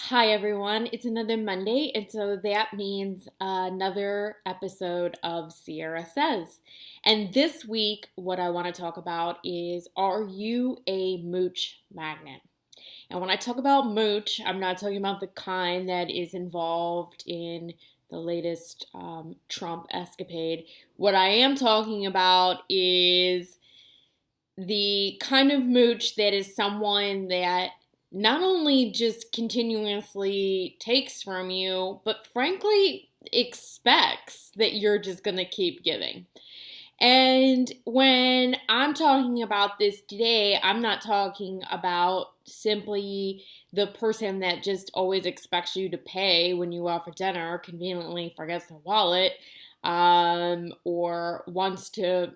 Hi everyone, it's another Monday, and so that means another episode of Sierra Says. And this week, what I want to talk about is, are you a mooch magnet? And when I talk about mooch, I'm not talking about the kind that is involved in the latest Trump escapade. What I am talking about is the kind of mooch that is someone that not only just continuously takes from you, but frankly expects that you're just going to keep giving. And when I'm talking about this today, I'm not talking about simply the person that just always expects you to pay when you go out for dinner, conveniently forgets their wallet, or wants to,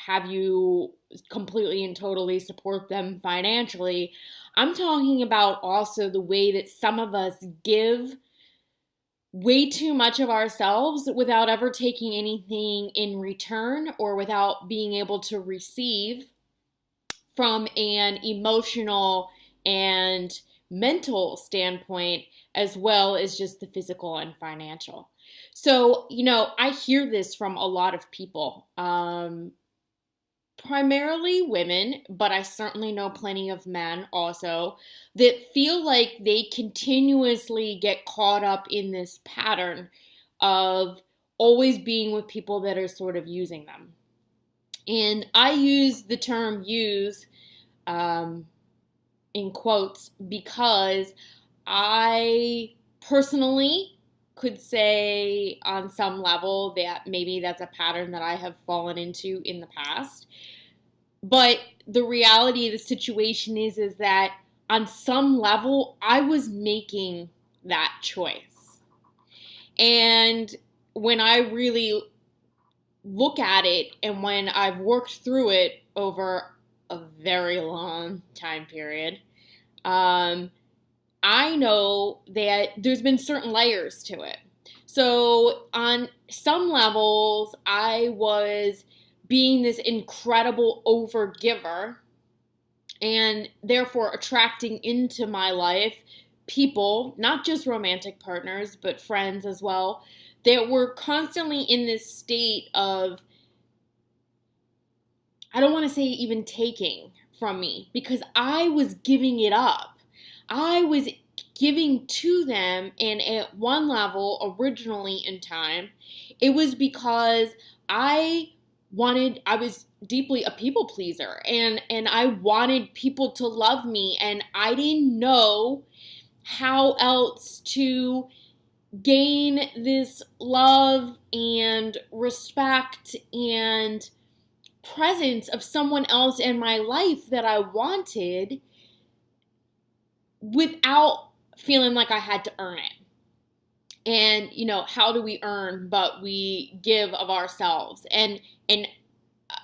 have you completely and totally support them financially. I'm talking about also the way that some of us give way too much of ourselves without ever taking anything in return or without being able to receive from an emotional and mental standpoint, as well as just the physical and financial. So, I hear this from a lot of people. Primarily women, but I certainly know plenty of men also that feel like they continuously get caught up in this pattern of always being with people that are sort of using them. And I use the term use in quotes because I personally could say on some level that maybe that's a pattern that I have fallen into in the past. But the reality of the situation is that on some level I was making that choice. And when I really look at it and when I've worked through it over a very long time period, I know that there's been certain layers to it. So on some levels, I was being this incredible overgiver and therefore attracting into my life people, not just romantic partners, but friends as well, that were constantly in this state of, I don't want to say even taking from me, because I was giving it up. I was giving to them, and at one level, originally in time, it was because I was deeply a people pleaser, and I wanted people to love me, and I didn't know how else to gain this love and respect and presence of someone else in my life that I wanted without feeling like I had to earn it. And how do we earn but we give of ourselves? And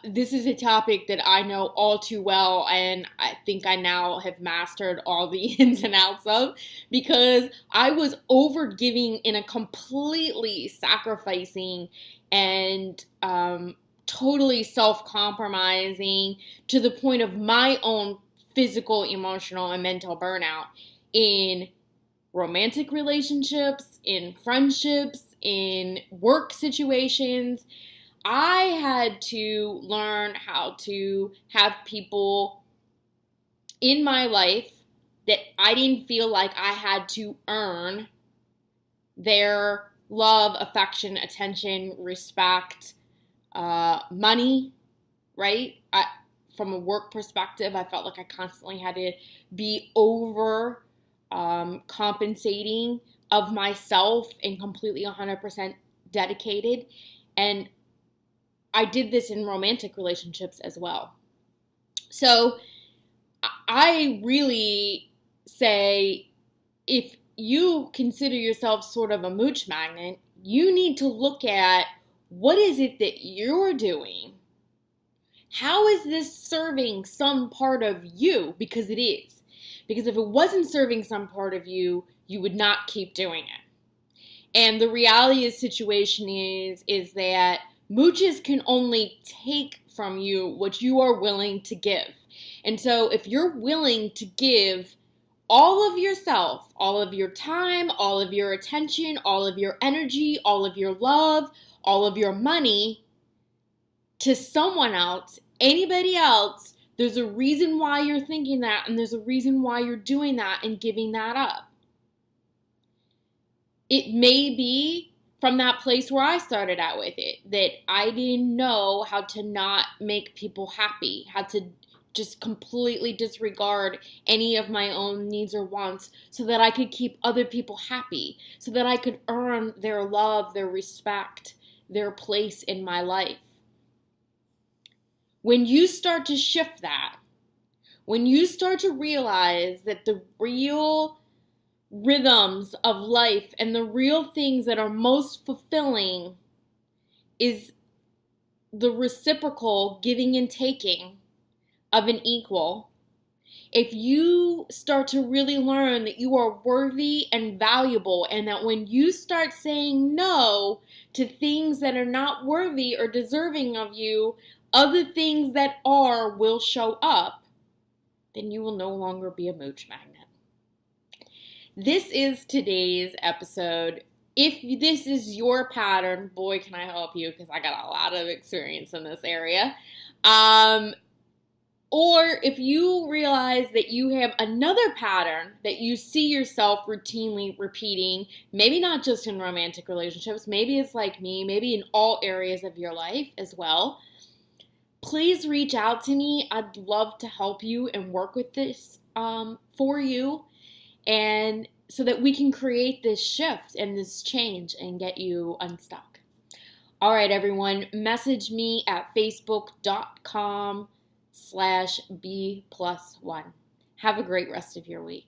this is a topic that I know all too well, and I think I now have mastered all the ins and outs of, because I was over giving in a completely sacrificing and totally self-compromising to the point of my own physical, emotional, and mental burnout in romantic relationships, in friendships, in work situations. I had to learn how to have people in my life that I didn't feel like I had to earn their love, affection, attention, respect, money, right? From a work perspective, I felt like I constantly had to be over compensating of myself and completely 100% dedicated. And I did this in romantic relationships as well. So I really say, if you consider yourself sort of a mooch magnet, you need to look at, what is it that you're doing? How is this serving some part of you? Because it is. Because if it wasn't serving some part of you, you would not keep doing it. And the reality of the situation is that mooches can only take from you what you are willing to give. And so if you're willing to give all of yourself, all of your time, all of your attention, all of your energy, all of your love, all of your money to someone else, anybody else, there's a reason why you're thinking that, and there's a reason why you're doing that and giving that up. It may be from that place where I started out with it, that I didn't know how to not make people happy, how to just completely disregard any of my own needs or wants so that I could keep other people happy, so that I could earn their love, their respect, their place in my life. When you start to shift that, when you start to realize that the real rhythms of life and the real things that are most fulfilling is the reciprocal giving and taking of an equal, if you start to really learn that you are worthy and valuable, and that when you start saying no to things that are not worthy or deserving of you, other things that are will show up, then you will no longer be a mooch magnet. This is today's episode. If this is your pattern, boy, can I help you, because I got a lot of experience in this area. Or if you realize that you have another pattern that you see yourself routinely repeating, maybe not just in romantic relationships, maybe it's like me, maybe in all areas of your life as well, please reach out to me. I'd love to help you and work with this for you, and so that we can create this shift and this change and get you unstuck. All right, everyone, message me at facebook.com/B+1. Have a great rest of your week.